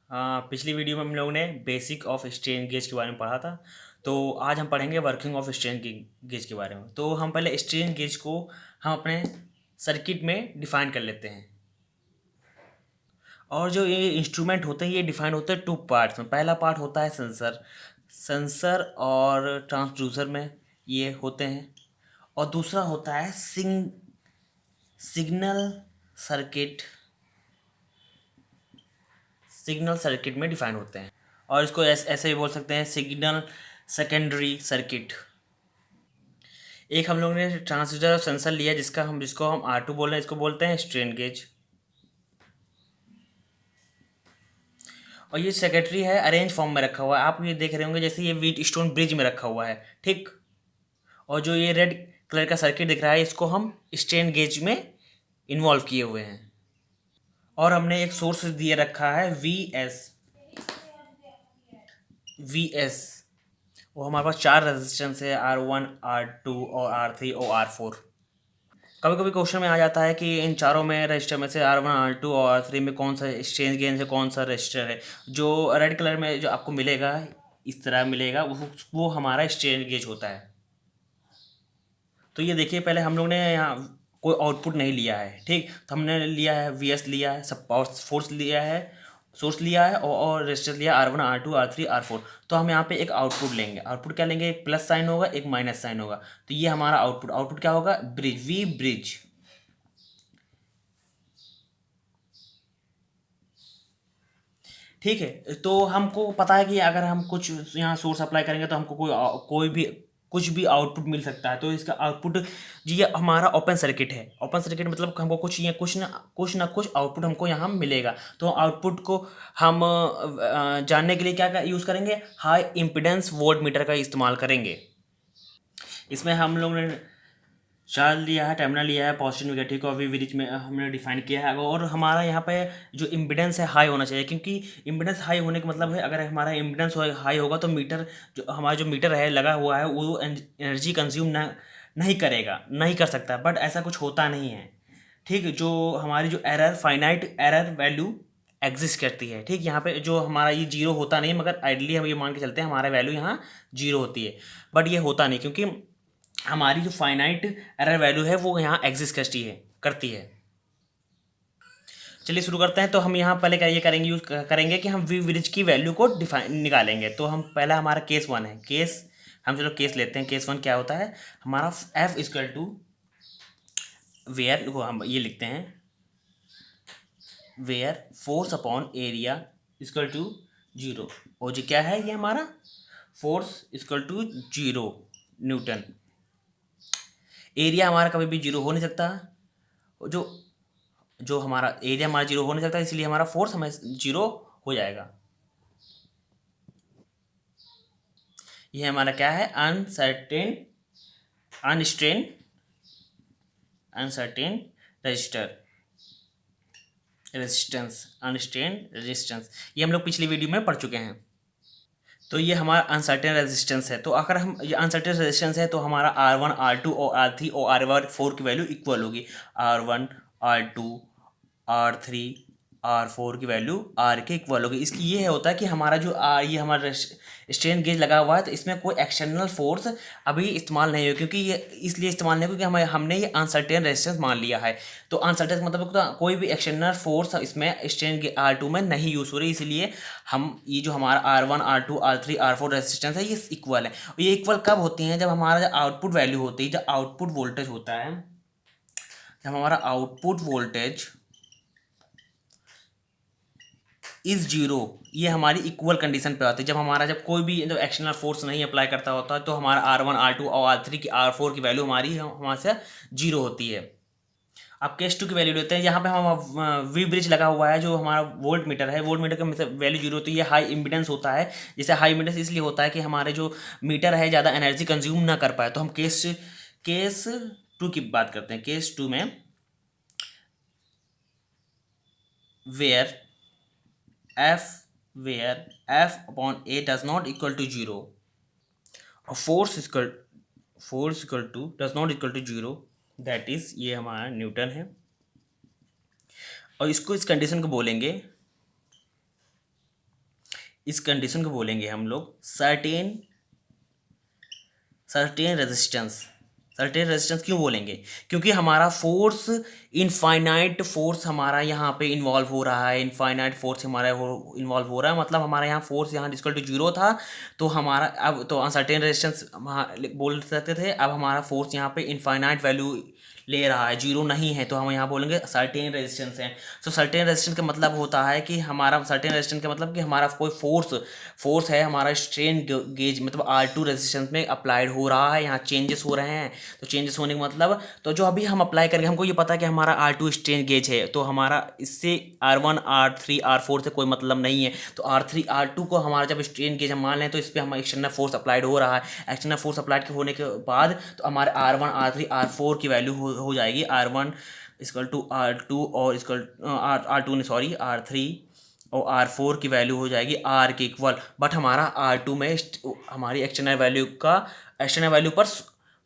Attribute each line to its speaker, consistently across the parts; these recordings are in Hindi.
Speaker 1: हाँ, पिछली वीडियो में हम लोगों ने बेसिक ऑफ स्ट्रेन गेज के बारे में पढ़ा था। तो आज हम पढ़ेंगे वर्किंग ऑफ स्ट्रेन गेज के बारे में। तो हम पहले स्ट्रेन गेज को हम अपने सर्किट में डिफाइन कर लेते हैं। और जो ये इंस्ट्रूमेंट होते हैं ये डिफाइन होते हैं टू पार्ट्स में। पहला पार्ट होता है सेंसर। सेंसर और ट्रांसड्यूसर में ये होते हैं। और दूसरा होता है सिग्नल सर्किट। सिग्नल सर्किट में डिफाइन होते हैं। और इसको ऐसे भी बोल सकते हैं सिग्नल सेकेंडरी सर्किट। एक हम लोग ने ट्रांसड्यूसर और सेंसर लिया जिसको हम R2 बोल रहे हैं, इसको बोलते हैं स्ट्रेन गेज। और ये सेकेंडरी है, अरेंज फॉर्म में रखा हुआ है। आप ये देख रहे होंगे जैसे ये व्हीट स्टोन ब्रिज में रखा हुआ है, ठीक। और जो ये रेड कलर का सर्किट दिख रहा है इसको हम स्ट्रेन गेज में इन्वॉल्व किए हुए हैं। और हमने एक सोर्स दिए रखा है वी एस। वो हमारे पास चार रेजिस्टेंस है, R1, R2 और R3 और R4। कभी कभी क्वेश्चन में आ जाता है कि इन चारों में रजिस्टर में से R1, R2 और R3 में कौन सा एक्सचेंज गेन से कौन सा रजिस्टर है। जो रेड कलर में जो आपको मिलेगा, इस तरह मिलेगा, वो हमारा एक्सचेंज गेज होता है। तो ये देखिए, पहले हम लोग ने यहाँ कोई आउटपुट नहीं लिया है, ठीक। तो हमने लिया है वीएस, लिया है सब पावर फोर्स लिया है, सोर्स लिया है और रजिस्टर लिया R1, R2, R3, R4। तो हम यहाँ पे एक आउटपुट लेंगे। आउटपुट क्या लेंगे? एक प्लस साइन होगा, एक माइनस साइन होगा। तो ये हमारा आउटपुट आउटपुट क्या होगा? Bridge, V bridge. ठीक है। तो हमको पता है कि अगर हम कुछ यहाँ सोर्स अप्लाई करेंगे तो हमको कोई भी कुछ भी आउटपुट मिल सकता है। तो इसका आउटपुट जी, ये हमारा ओपन सर्किट है। ओपन सर्किट मतलब हमको कुछ आउटपुट हमको यहाँ मिलेगा। तो आउटपुट को हम जानने के लिए क्या यूज़ करेंगे? हाई इम्पिडेंस वोल्ट मीटर का इस्तेमाल करेंगे। इसमें हम लोग ने चार्ज लिया है, टर्मिनल लिया है, पॉजिटिव नेगेटिव को अभी ब्रिज में हमने डिफाइन किया है। और हमारा यहाँ पे जो इम्पिडेंस है हाई होना चाहिए, क्योंकि इम्पिडेंस हाई होने का मतलब है अगर हमारा इम्पिडेंस हाई होगा तो मीटर, जो हमारा जो मीटर है लगा हुआ है, वो एनर्जी कंज्यूम ना नहीं करेगा, नहीं कर सकता। बट ऐसा कुछ होता नहीं है, ठीक। जो हमारी जो फाइनाइट एरर वैल्यू एग्जिस्ट करती है, ठीक। यहाँ पे जो हमारा ये जीरो होता नहीं, मगर आइडली हम ये मान के चलते हैं हमारा वैल्यू यहाँ जीरो होती है। बट ये होता नहीं, क्योंकि हमारी जो फाइनाइट एरर वैल्यू है वो यहाँ एग्जिस्ट करती है। चलिए शुरू करते हैं। तो हम यहाँ पहले क्या ये करेंगे, यूज करेंगे कि हम वी ब्रिज की वैल्यू को डिफाइन निकालेंगे। तो हम पहला हमारा केस वन है। हम चलो केस लेते हैं। केस वन क्या होता है हमारा? एफ इजकल टू वेयर को हम ये लिखते हैं, where force upon area equal to zero. और जी क्या है ये हमारा? Force equal to zero newton. Area हमारा कभी भी जीरो हो नहीं सकता। जो जो हमारा एरिया हमारा जीरो हो नहीं सकता, इसलिए हमारा फोर्स हमें जीरो हो जाएगा। ये हमारा क्या है? अनस्ट्रेन अनसर्टेन रजिस्टर रेजिस्टेंस अनस्ट्रेन रेजिस्टेंस। ये हम लोग पिछली वीडियो में पढ़ चुके हैं। तो ये हमारा अनसर्टेन रेजिस्टेंस है। तो अगर हम ये अनसर्टेन रेजिस्टेंस है तो हमारा R1, R2 और R3 और R4 की वैल्यू इक्वल होगी। R1, R2, R3, R4 की वैल्यू R के इक्वल होगी। इसकी ये होता है कि हमारा जो ये हमारा स्ट्रेन गेज लगा हुआ है, तो इसमें कोई एक्सटर्नल फोर्स अभी इस्तेमाल नहीं हो, क्योंकि ये इसलिए इस्तेमाल नहीं, क्योंकि हमने ये अनसर्टेन रेजिस्टेंस मान लिया है। तो अनसर्टेन मतलब तो कोई भी एक्सटर्नल फोर्स इसमें स्ट्रेन R2 में नहीं यूज़ हो रही, इसलिए हम ये जो हमारा R1, R2, R3, R4 resistance है ये इक्वल है। और ये इक्वल कब होती हैं? जब हमारा जो आउटपुट वैल्यू होती है, जब आउटपुट वोल्टेज होता है, जब हमारा आउटपुट वोल्टेज इज जीरो, ये हमारी इक्वल कंडीशन पे आती है। जब कोई भी जब एक्सटर्नल फोर्स नहीं अप्लाई करता होता है, तो हमारा R1, R2 और R3 की R4 की वैल्यू हमारी हमारे से जीरो होती है। अब केस टू की वैल्यू लेते हैं। यहाँ पे हम वी ब्रिज लगा हुआ है, जो हमारा वोल्ट मीटर है, वोल्ट मीटर का मतलब वैल्यू जीरो होती है। ये हाई इम्पिडेंस होता है। जैसे हाई इम्पिडेंस इसलिए होता है कि हमारे जो मीटर है ज़्यादा एनर्जी कंज्यूम ना कर पाए। तो हम केस टू की बात करते हैं। केस टू में where F where F upon A does not equal to zero और force equal to does not equal to zero, that is ये हमारा न्यूटन है। और इसको इस कंडीशन को बोलेंगे इस कंडीशन को बोलेंगे हम लोग certain certain resistance. Certain resistance क्यों बोलेंगे? क्योंकि हमारा फोर्स, इनफाइनाइट फोर्स हमारा यहाँ पे इन्वॉल्व हो रहा है। इनफाइनाइट फोर्स हमारा इन्वॉल्व हो रहा है, मतलब हमारा यहाँ फोर्स यहाँ इक्वल टू जीरो था, तो हमारा अब तो अनसर्टेन रेजिस्टेंस बोल सकते थे। अब हमारा फोर्स यहाँ पे इनफाइनाइट वैल्यू ले रहा है, जीरो नहीं है, तो हम यहाँ बोलेंगे सर्टेन रेजिस्टेंस है। तो सर्टेन रेजिस्टेंस का मतलब होता है कि हमारा सर्टेन रेजिस्टेंस का मतलब कि हमारा कोई फोर्स है, हमारा स्ट्रेन गेज मतलब R2 रेजिस्टेंस में अप्लाइड हो रहा है, यहाँ चेंजेस हो रहे हैं। तो चेंजेस होने का मतलब, तो जो अभी हम अप्लाई करेंगे, हमको ये पता है कि हमारा R2 स्ट्रेन गेज है, तो हमारा इससे R1 R3 R4 से कोई मतलब नहीं है। तो R3 R2 को हमारा जब स्ट्रेन गेज हम मान लें, तो इस पर हम एक्सटर्नल फोर्स अप्लाइड हो रहा है। एक्सटर्नल फोर्स अप्लाइड होने के बाद तो हमारे R1 R3 R4 की वैल्यू हो जाएगी R1 इक्वल टू R2 और इक्वल R2 ने सॉरी R3 और R4 की वैल्यू हो जाएगी R के इक्वल। बट हमारा R2 में हमारी एक्सटर्नल वैल्यू पर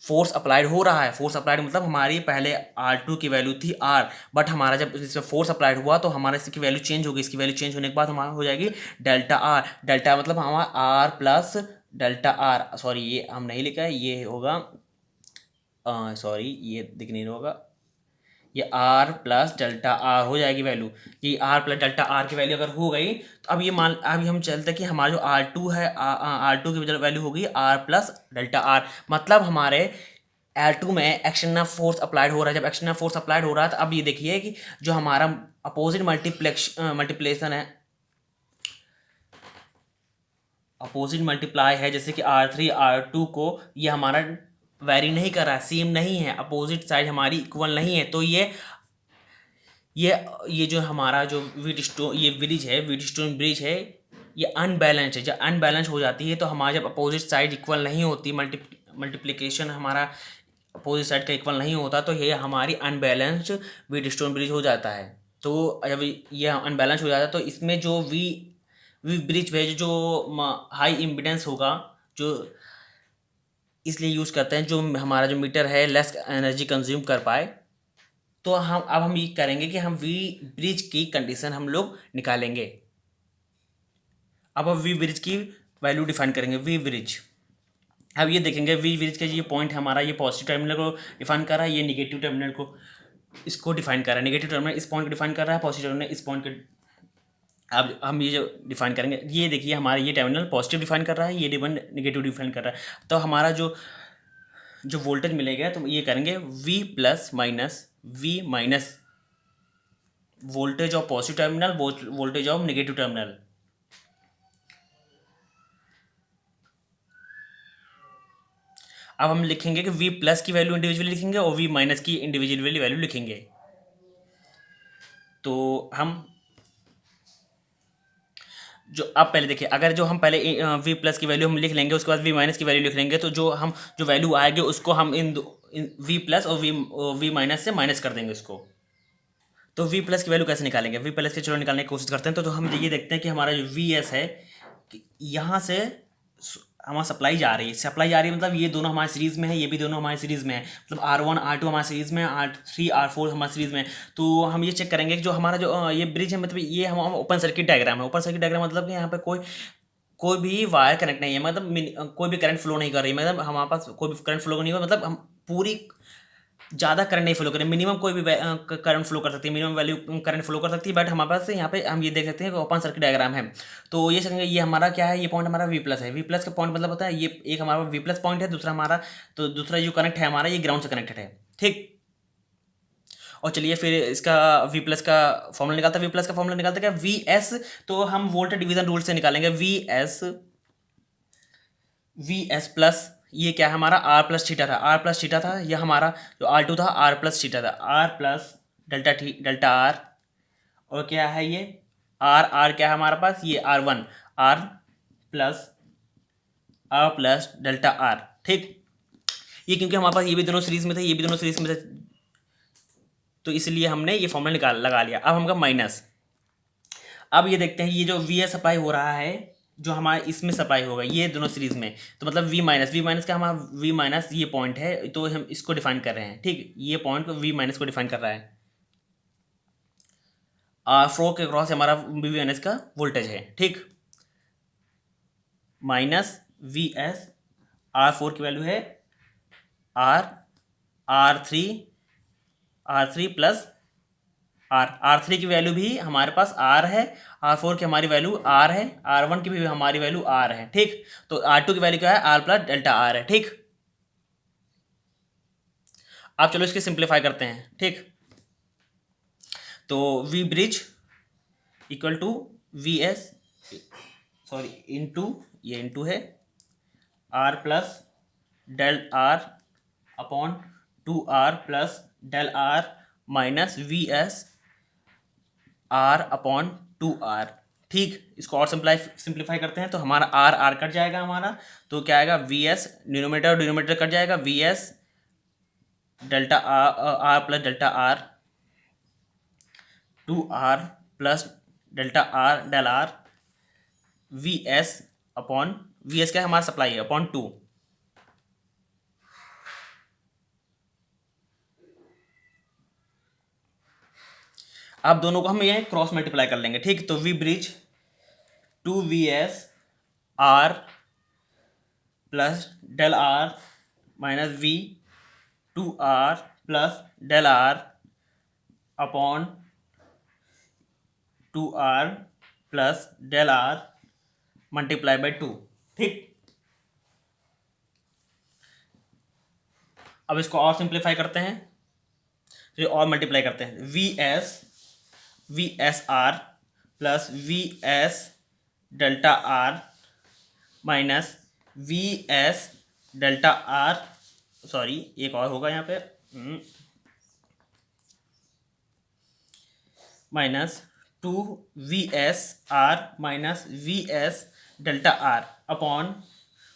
Speaker 1: फोर्स अप्लाइड हो रहा है। फोर्स अप्लाइड मतलब हमारी पहले R2 की वैल्यू थी R, बट हमारा जब इसमें फोर्स अप्लाइड हुआ तो हमारा इसकी वैल्यू चेंज होगी। इसकी वैल्यू चेंज होने के बाद हमारा हो जाएगी डेल्टा R। डेल्टा मतलब हमारा R plus delta R, sorry ये हम नहीं लिखा है, ये होगा सॉरी ये दिख नहीं होगा, ये R प्लस डेल्टा R हो जाएगी वैल्यू। ये R प्लस डेल्टा R की वैल्यू अगर हो गई तो अब ये मान, अभी हम चलते कि हमारा जो R2 है, R2 की वैल्यू होगी R प्लस डेल्टा R। मतलब हमारे R2 में एक्सटर्नल फोर्स अप्लाइड हो रहा है। जब एक्सटर्नल फोर्स अप्लाइड हो रहा है तो अब ये देखिए कि जो हमारा अपोजिट मल्टीप्लेशन है, अपोजिट मल्टीप्लाई है, जैसे कि R3 R2 को ये हमारा वेरी नहीं कर रहा है, सेम नहीं है, अपोजिट साइड हमारी इक्वल नहीं है। तो ये ये जो हमारा जो ये ब्रिज है, व्हीटस्टोन ब्रिज है, ये अनबैलेंस है। जब अनबैलेंस हो जाती है तो हमारा जब अपोजिट साइड इक्वल नहीं होती, मल्टीप्लिकेशन हमारा अपोजिट साइड का इक्वल नहीं होता, तो ये हमारी अनबैलेंस्ड व्हीटस्टोन ब्रिज हो जाता है। तो जब ये अनबैलेंस हो जाता है तो इसमें जो वी वी ब्रिज पे जो हाई इम्पिडेंस होगा, जो इसलिए यूज़ करते हैं, जो हमारा जो मीटर है लेस एनर्जी कंज्यूम कर पाए। तो हम ये करेंगे कि हम वी ब्रिज की कंडीशन हम लोग निकालेंगे। अब हम वी ब्रिज की वैल्यू डिफाइन करेंगे। वी ब्रिज, अब ये देखेंगे वी ब्रिज का ये पॉइंट हमारा ये पॉजिटिव टर्मिनल को डिफाइन कर रहा है, ये निगेटिव टर्मिनल को इसको डिफाइन कर रहा है। निगेटिव टर्मिनल इस पॉइंट को डिफाइन कर रहा है, पॉजिटिव टर्मिनल इस पॉइंट को। अब हम ये जो डिफाइन करेंगे, ये देखिए हमारा ये टर्मिनल पॉजिटिव डिफाइन कर रहा है, ये निगेटिव डिफाइन कर रहा है। तो हमारा जो जो वोल्टेज मिलेगा तो ये करेंगे V plus minus V minus voltage of positive terminal, voltage of negative terminal. अब हम लिखेंगे कि वी प्लस की वैल्यू इंडिविजुअली लिखेंगे और वी माइनस की इंडिविजुअली वैल्यू लिखेंगे। तो हम जो अब पहले देखिए, अगर जो हम पहले वी प्लस की वैल्यू हम लिख लेंगे, उसके बाद वी माइनस की वैल्यू लिख लेंगे, तो जो वैल्यू आएगी उसको हम इन वी प्लस और वी माइनस से माइनस कर देंगे उसको। तो वी प्लस की वैल्यू कैसे निकालेंगे? वी प्लस की चलो निकालने की कोशिश करते हैं। तो हम ये देखते हैं कि हमारा जो वी एस है, कि यहाँ से हमारा सप्लाई जा रही है, मतलब ये दोनों हमारे सीरीज़ में है, ये भी दोनों हमारे सीरीज़ में है, मतलब R1 R2 हमारे सीरीज़ में है, R3 R4 हमारे सीरीज़ में है। तो हम ये चेक करेंगे कि जो हमारा जो ये ब्रिज है, मतलब ये हम ओपन सर्किट डायग्राम है। ओपन सर्किट डायग्राम मतलब कि यहाँ पे कोई भी वायर कनेक्ट नहीं है, मतलब कोई भी करंट फ्लो नहीं कर रही है, मतलब हमारे पास कोई भी करंट फ्लो नहीं हुआ, मतलब हम पूरी ज़्यादा करंट नहीं फ्लो करें, मिनिमम कोई भी करंट फ्लो कर सकती है, मिनिमम वैल्यू करंट फ्लो कर सकती है। बट हमारे पास यहाँ पे हम ये देख सकते हैं कि ओपन सर्किट डायग्राम है। तो ये समझेंगे, ये हमारा क्या है, ये पॉइंट हमारा वी प्लस है। वी प्लस का पॉइंट मतलब होता है, ये एक हमारा वी प्लस पॉइंट है, दूसरा हमारा, तो दूसरा जो कनेक्ट है हमारा, ये ग्राउंड से कनेक्टेड है, ठीक। और चलिए फिर इसका वी प्लस का फॉर्मूला निकालता है। वी प्लस का फॉर्मूला निकालते क्या, वी एस, तो हम वोल्टेज डिवीजन रूल से निकालेंगे। वी एस प्लस, ये क्या है हमारा आर प्लस थीटा था, आर प्लस थीटा था, यह हमारा जो आर टू था आर प्लस थीटा था, आर प्लस डेल्टा आर। और क्या है ये आर क्या है हमारे पास, ये R1 are plus delta R, ठीक। ये क्योंकि हमारे पास ये भी दोनों सीरीज में थे, ये भी दोनों सीरीज में थे, तो इसलिए हमने ये फॉर्मूला लगा लिया। अब हमका माइनस, अब ये देखते हैं ये जो वी एस सप्लाई हो रहा है, जो हमारे इसमें सप्लाई होगा, ये दोनों सीरीज में, तो मतलब वी माइनस का हमारा वी माइनस ये पॉइंट है, तो हम इसको डिफाइन कर रहे हैं, ठीक। ये पॉइंट को वी माइनस को डिफाइन कर रहा है। फ्लो के क्रॉस हमारा वी माइनस का वोल्टेज है, ठीक। माइनस वी एस, R4 की वैल्यू है आर, R3 प्लस R3 की वैल्यू भी हमारे पास R है, R4 की हमारी वैल्यू R है, R1 की भी हमारी वैल्यू R है, ठीक। तो R2 की वैल्यू क्या है, R प्लस डेल्टा R है, ठीक। अब चलो इसके सिंप्लीफाई करते हैं, ठीक। तो V bridge equal to V S, sorry into, ये इंटू है R plus del R upon 2R plus del R minus V S R upon 2R, ठीक। इसको और सिंप्लीफाई करते हैं तो हमारा R कट जाएगा हमारा, तो क्या आएगा वी एस, डिनोमिनेटर और डिनोमिनेटर कट जाएगा, V S delta R plus delta R, 2R plus delta R del R, V S upon, V S क्या है हमारा सप्लाई है, अपॉन 2। अब दोनों को हम ये क्रॉस मल्टीप्लाई कर लेंगे, ठीक। तो V bridge 2VS R plus del R minus V 2R plus del R upon 2R plus del R multiply by 2, ठीक। अब इसको और सिंप्लीफाई करते हैं, फिर और मल्टीप्लाई करते हैं, V S R plus we S delta R minus V S delta R, sorry एक और होगा यहाँ पे, minus 2VS R minus VS delta R upon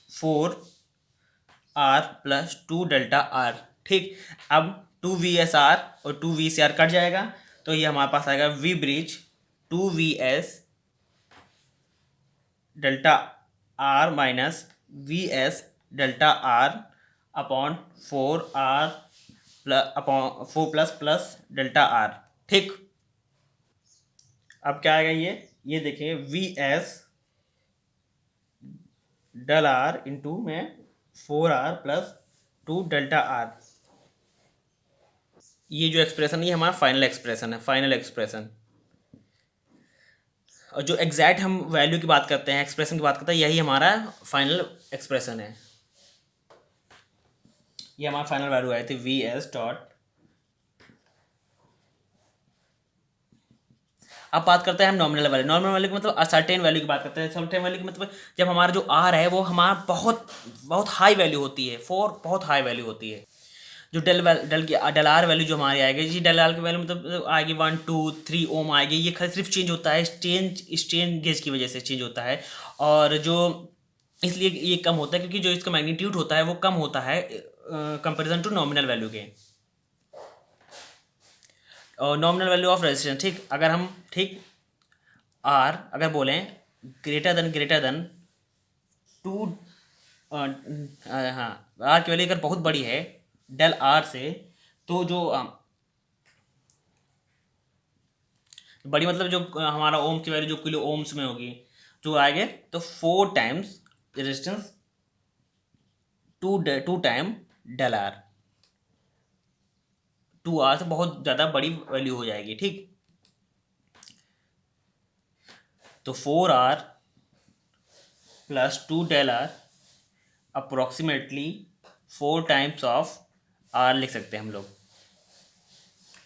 Speaker 1: 4R plus 2 delta R, ठीक। अब 2VSR और 2VCR कट जाएगा, तो ये हमारे पास आएगा V bridge 2VS delta R minus VS delta R upon 4R plus upon 4 plus plus delta R, ठीक। अब क्या आएगा ये देखिए V S del R into में 4R प्लस 2 डेल्टा आर, ये जो एक्सप्रेशन है ये हमारा फाइनल एक्सप्रेशन है, फाइनल एक्सप्रेशन। और जो एग्जैक्ट हम वैल्यू की बात करते हैं, एक्सप्रेशन की बात करते हैं, यही हमारा फाइनल एक्सप्रेशन है। ये हमारा फाइनल वैल्यू आई थी वी एस डॉट। अब बात करते हैं हम नॉमिनल वैल्यू, नॉमिनल वैल्यू की मतलब सर्टेन वैल्यू की बात करते हैं। सर्टेन वैल्यू की मतलब जब हमारा जो आर है वो हमारा बहुत बहुत हाई वैल्यू होती है, फॉर बहुत हाई वैल्यू होती है। जो डेल आर वैल्यू जो हमारी आएगी जी, डेल आर की वैल्यू मतलब आएगी 1 2 3 ओम आएगी। ये खाली सिर्फ चेंज होता है स्ट्रेन गेज की वजह से चेंज होता है, और जो इसलिए ये कम होता है क्योंकि जो इसका मैग्नीट्यूड होता है वो कम होता है कंपेरिजन टू नॉमिनल वैल्यू के। और नॉमिनल वैल्यू ऑफ रेजिस्टेंस, ठीक। अगर हम, ठीक, आर अगर बोलें ग्रेटर देन 2, हाँ, आर की वैल्यू अगर बहुत बड़ी है डेल आर से, तो जो बड़ी मतलब जो हमारा ओम की वैल्यू जो किलो ओम्स में होगी जो आएंगे, तो 4 times resistance 2 time del R, 2R से बहुत ज़्यादा बड़ी वैल्यू हो जाएगी, ठीक। तो 4R plus 2 del R approximately 4 times of R लिख सकते हैं हम लोग,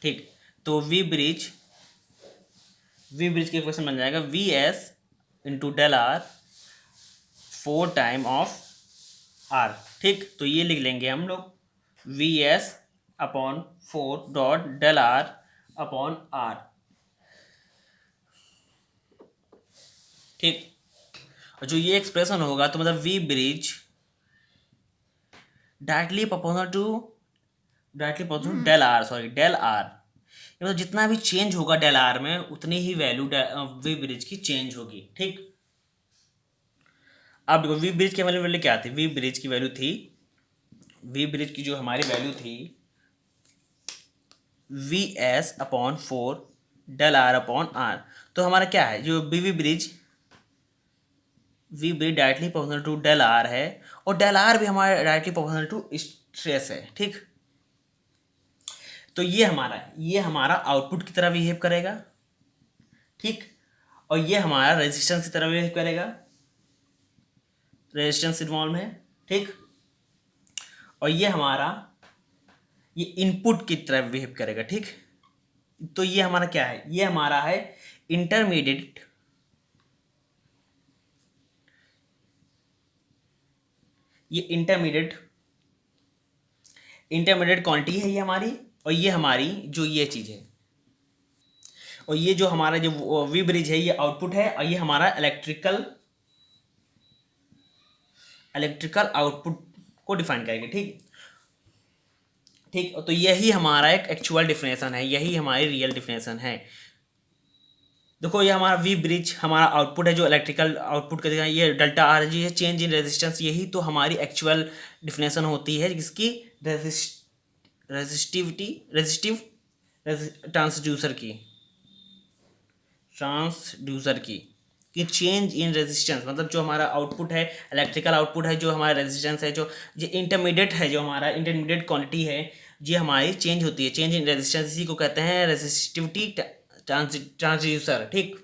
Speaker 1: ठीक। तो वी ब्रिज के क्वेश्चन बन जाएगा V S into del R 4 time of R, ठीक। तो ये लिख लेंगे हम लोग V S upon 4 dot del R upon R, ठीक। और जो ये एक्सप्रेशन होगा तो मतलब V bridge directly proportional to del R, sorry del R, मतलब जितना भी चेंज होगा डेल आर में उतनी ही वैल्यू वी ब्रिज की चेंज होगी, ठीक। अब देखो वी ब्रिज की वैल्यू क्या थी, वी ब्रिज की वैल्यू थी, वी ब्रिज की जो हमारी वैल्यू थी V S upon 4 del R upon R. तो हमारा क्या है जो V bridge V bridge directly proportional to del R है, और डेल आर भी हमारा डायरेक्टली प्रोपोर्शनल टू स्ट्रेस है, ठीक। तो ये हमारा आउटपुट की तरह बिहेव करेगा, ठीक। और ये हमारा रेजिस्टेंस की तरह बिहेव करेगा, रेजिस्टेंस इन्वॉल्व है, ठीक। और ये इनपुट की तरह बिहेव करेगा, ठीक। तो ये हमारा क्या है, ये हमारा है इंटरमीडिएट, ये इंटरमीडिएट क्वांटिटी है ये हमारी, और ये हमारी जो ये चीज़ है, और ये जो हमारा जो वी ब्रिज है ये आउटपुट है, और ये हमारा इलेक्ट्रिकल आउटपुट को डिफाइन करेंगे, ठीक। ठीक, तो यही हमारा एक एक्चुअल डिफिनेशन है, यही हमारी रियल डिफिनेशन है। देखो ये हमारा वी ब्रिज हमारा आउटपुट है जो इलेक्ट्रिकल आउटपुट का, ये डेल्टा आर जी है, चेंज इन रेजिस्टेंस, यही तो हमारी एक्चुअल डिफिनेशन होती है जिसकी रेजिस्टिव ट्रांसड्यूसर की कि चेंज इन रेजिस्टेंस, मतलब जो हमारा आउटपुट है इलेक्ट्रिकल आउटपुट है, जो हमारा रेजिस्टेंस है, जो इंटरमीडिएट है, जो हमारा इंटरमीडिएट क्वांटिटी है, ये हमारी चेंज होती है, चेंज इन रेजिस्टेंस, इसी को कहते हैं रेजिस्टिविटी ट्रांसड्यूसर, ठीक।